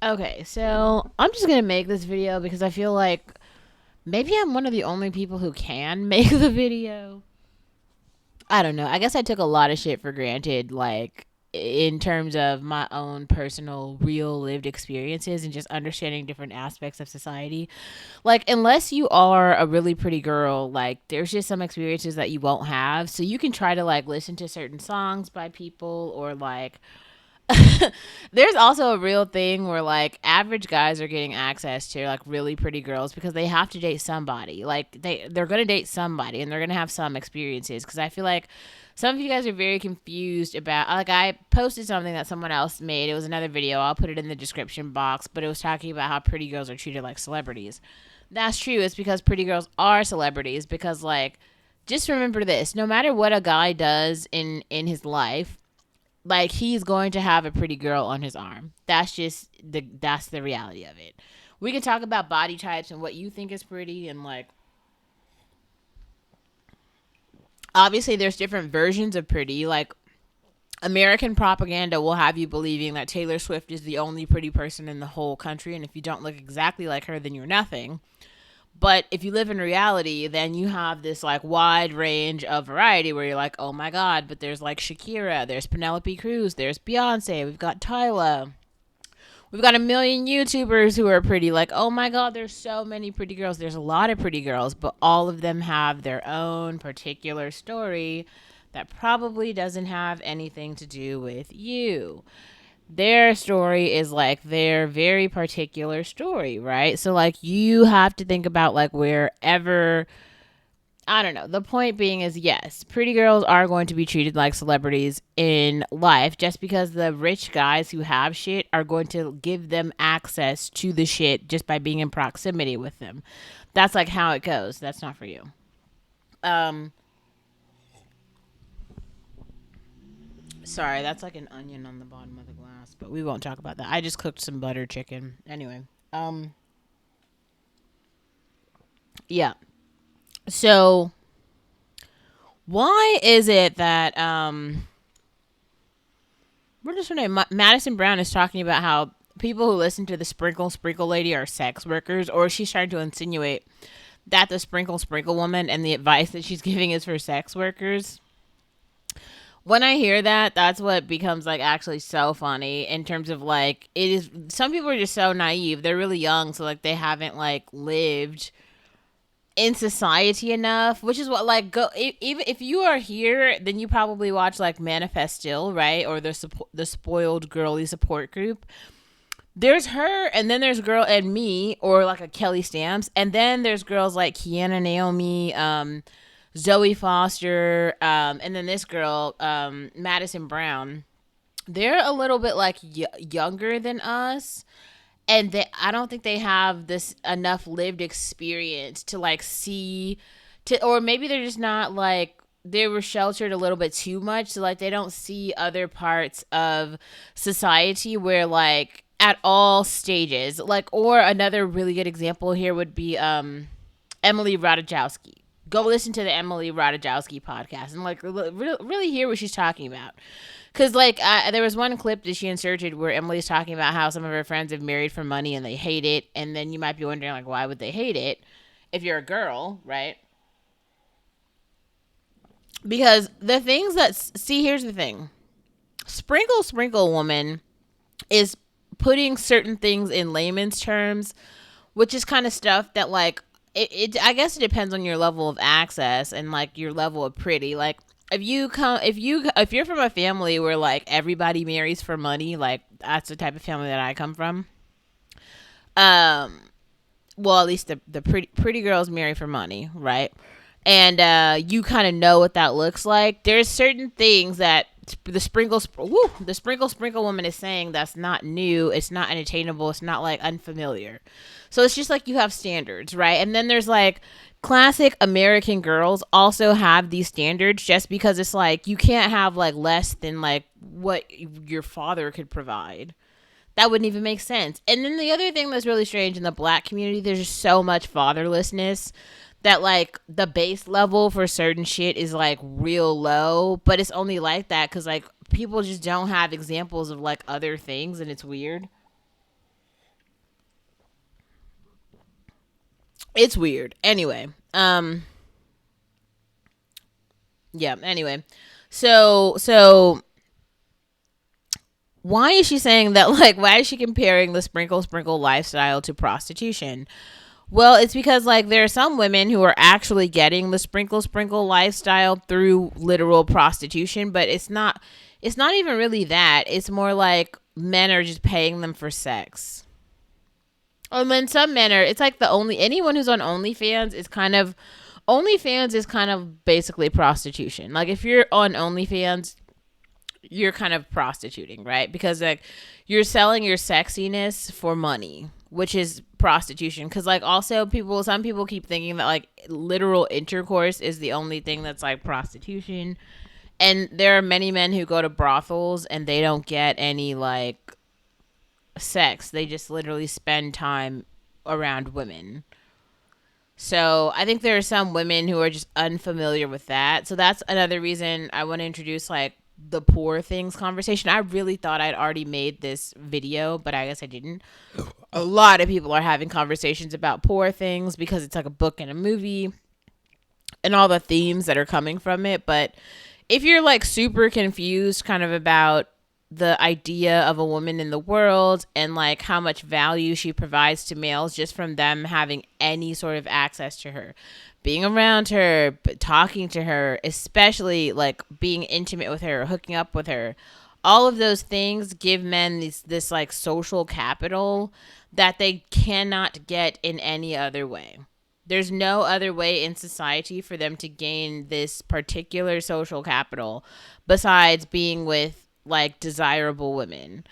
Okay, so I'm just gonna make this video because I feel like maybe I'm one of the only people who can make the video. I don't know. I guess I took a lot of shit for granted, like in terms of my own personal, real lived experiences and just understanding different aspects of society. Like, unless you are a really pretty girl, like, there's just some experiences that you won't have. So you can try to, like, listen to certain songs by people or, like, there's also a real thing where like average guys are getting access to like really pretty girls because they have to date somebody. Like they're going to date somebody and they're going to have some experiences cuz I feel like some of you guys are very confused about like I posted something that someone else made. It was another video. I'll put it in the description box, but it was talking about how pretty girls are treated like celebrities. That's true. It's because pretty girls are celebrities because like just remember this, no matter what a guy does in his life, like he's going to have a pretty girl on his arm. That's the reality of it. We can talk about body types and what you think is pretty and like obviously there's different versions of pretty. Like American propaganda will have you believing that Taylor Swift is the only pretty person in the whole country and if you don't look exactly like her then you're nothing. But if you live in reality, then you have this like wide range of variety where you're like, oh my God, but there's like Shakira, there's Penelope Cruz, there's Beyonce, we've got Tyla. We've got a million YouTubers who are pretty. Like, oh my God, there's so many pretty girls. There's a lot of pretty girls, but all of them have their own particular story that probably doesn't have anything to do with you. Their story is like their very particular story, right? So like you have to think about like wherever I don't know. The point being is yes, pretty girls are going to be treated like celebrities in life just because the rich guys who have shit are going to give them access to the shit just by being in proximity with them. That's like how it goes. That's not for you. Um Sorry, that's like an onion on the bottom of the glass, but we won't talk about that. I just cooked some butter chicken. Anyway. Yeah. So, why is it that what is her name? Madison Brown is talking about how people who listen to the Sprinkle Lady are sex workers, or she's trying to insinuate that the Sprinkle Woman and the advice that she's giving is for sex workers. When I hear that, that's what becomes like actually so funny in terms of like it is. Some people are just so naive. They're really young, so like they haven't like lived in society enough, which is what like go even if you are here, then you probably watch like Manifestille, right? Or the spoiled girly support group. There's her, and then there's girl and me, or like a Kelly Stamps, and then there's girls like Kiana Naomi, Zoe Foster, and then this girl, Madison Brown. They're a little bit like younger than us, and I don't think they have this enough lived experience to like see to, or maybe they're just not like they were sheltered a little bit too much, so like they don't see other parts of society where like at all stages, like, or another really good example here would be Emily Ratajkowski. Go listen to the Emily Ratajkowski podcast and like really hear what she's talking about. Cause like there was one clip that she inserted where Emily's talking about how some of her friends have married for money and they hate it, and then you might be wondering like why would they hate it if you're a girl, right? Because the things that see here's the thing, Sprinkle Woman is putting certain things in layman's terms, which is kind of stuff that like I guess it depends on your level of access and like your level of pretty. Like if you're from a family where like everybody marries for money, like that's the type of family that I come from. Um, well, at least the pretty girls marry for money, right? And you kind of know what that looks like. There's certain things that the sprinkle woman is saying that's not new. It's not unattainable. It's not like unfamiliar. So it's just like you have standards, right? And then there's like classic American girls also have these standards just because it's like you can't have like less than like what your father could provide. That wouldn't even make sense. And then the other thing that's really strange in the black community, there's just so much fatherlessness that like the base level for certain shit is like real low, but it's only like that because like people just don't have examples of like other things and it's weird. It's weird. Anyway, yeah. Anyway, so why is she saying that? Like, why is she comparing the sprinkle sprinkle lifestyle to prostitution? Well, it's because like there are some women who are actually getting the sprinkle sprinkle lifestyle through literal prostitution, but it's not even really that. It's more like men are just paying them for sex. And then some men are, it's like the only, anyone who's on OnlyFans is kind of basically prostitution. Like if you're on OnlyFans, you're kind of prostituting, right? Because like you're selling your sexiness for money, which is prostitution. Because like also some people keep thinking that like literal intercourse is the only thing that's like prostitution. And there are many men who go to brothels and they don't get any like sex. They just literally spend time around women. So I think there are some women who are just unfamiliar with that. So that's another reason I want to introduce like the poor things conversation. I really thought I'd already made this video, but I guess I didn't. A lot of people are having conversations about poor things because it's like a book and a movie and all the themes that are coming from it. But if you're like super confused kind of about the idea of a woman in the world and like how much value she provides to males just from them having any sort of access to her, being around her, talking to her, especially like being intimate with her, hooking up with her, all of those things give men this like social capital that they cannot get in any other way. There's no other way in society for them to gain this particular social capital besides being with like desirable women.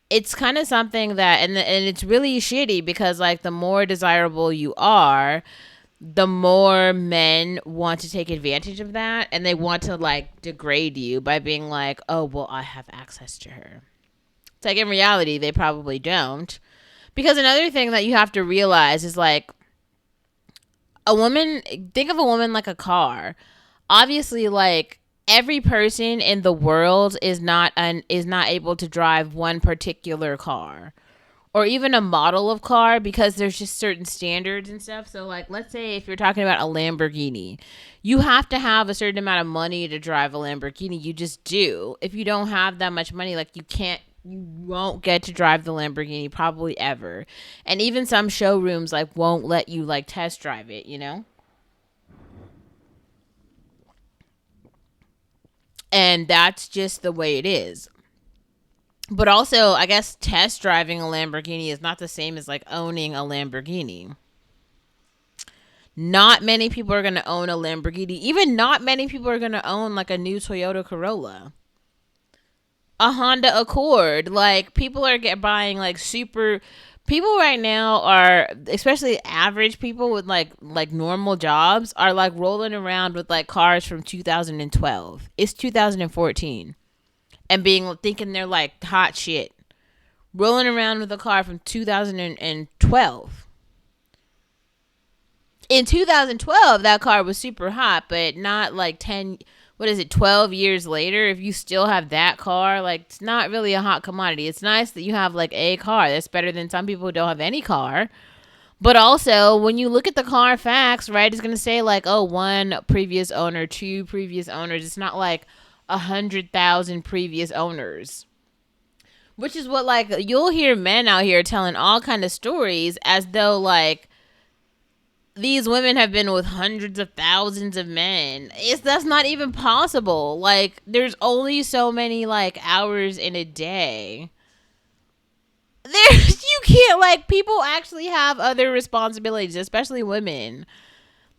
It's kind of something that, and it's really shitty because like the more desirable you are, the more men want to take advantage of that, and they want to like degrade you by being like, oh well, I have access to her. It's like in reality they probably don't. Because another thing that you have to realize is like a woman, think of a woman like a car. Obviously like every person in the world is not able to drive one particular car or even a model of car because there's just certain standards and stuff. So like let's say if you're talking about a Lamborghini, you have to have a certain amount of money to drive a Lamborghini. You just do. If you don't have that much money, like you won't get to drive the Lamborghini probably ever. And even some showrooms like won't let you like test drive it, you know? And that's just the way it is. But also, I guess test driving a Lamborghini is not the same as like owning a Lamborghini. Not many people are going to own a Lamborghini. Even not many people are going to own like a new Toyota Corolla, a Honda Accord. Like people are buying like super. People right now are, especially average people with like normal jobs, are like rolling around with like cars from 2012. It's 2014, and being thinking they're like hot shit, rolling around with a car from 2012. In 2012 that car was super hot, but not like 10, what is it, 12 years later, if you still have that car, like it's not really a hot commodity. It's nice that you have like a car. That's better than some people who don't have any car. But also when you look at the Carfax, right, it's going to say like, oh, one previous owner, two previous owners. It's not like 100,000 previous owners. Which is what like you'll hear men out here telling all kind of stories as though like these women have been with hundreds of thousands of men. That's not even possible. Like there's only so many like hours in a day. There's you can't, like, people actually have other responsibilities, especially women.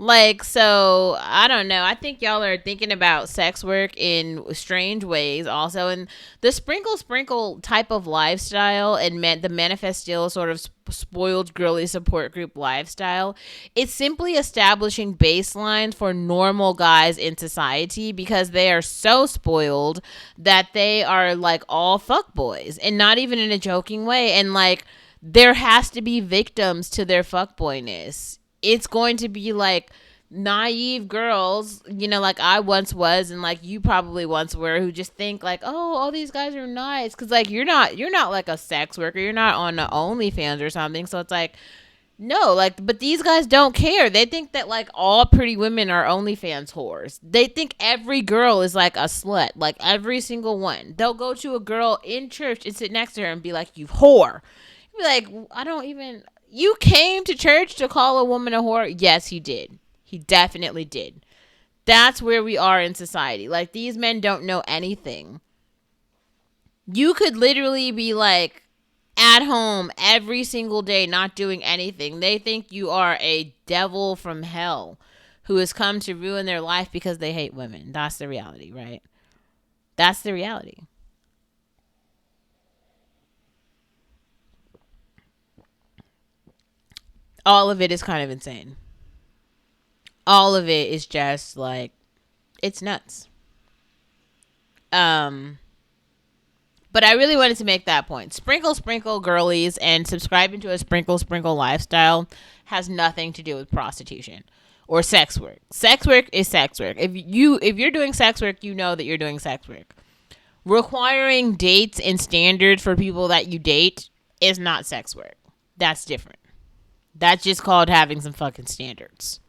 Like, so I don't know. I think y'all are thinking about sex work in strange ways also. And the sprinkle type of lifestyle and the manufestille sort of spoiled girly support group lifestyle, it's simply establishing baselines for normal guys in society because they are so spoiled that they are like all fuck boys, and not even in a joking way. And like there has to be victims to their fuckboyness. It's going to be like naive girls, you know, like I once was, and like you probably once were, who just think like, oh, all these guys are nice, because like you're not like a sex worker, you're not on the OnlyFans or something, so it's like No, like, but these guys don't care. They think that like all pretty women are OnlyFans whores. They think every girl is like a slut, like every single one. They'll go to a girl in church and sit next to her and be like, "You whore." Be like, I don't even. You came to church to call a woman a whore? Yes, he did. He definitely did. That's where we are in society. Like, these men don't know anything. You could literally be like at home every single day, not doing anything. They think you are a devil from hell who has come to ruin their life because they hate women. That's the reality, right? That's the reality. All of it is kind of insane. All of it is just like, it's nuts. Um, but I really wanted to make that point. Sprinkle, sprinkle, girlies, and subscribing to a sprinkle, sprinkle lifestyle has nothing to do with prostitution or sex work. Sex work is sex work. If you're doing sex work, you know that you're doing sex work. Requiring dates and standards for people that you date is not sex work. That's different. That's just called having some fucking standards.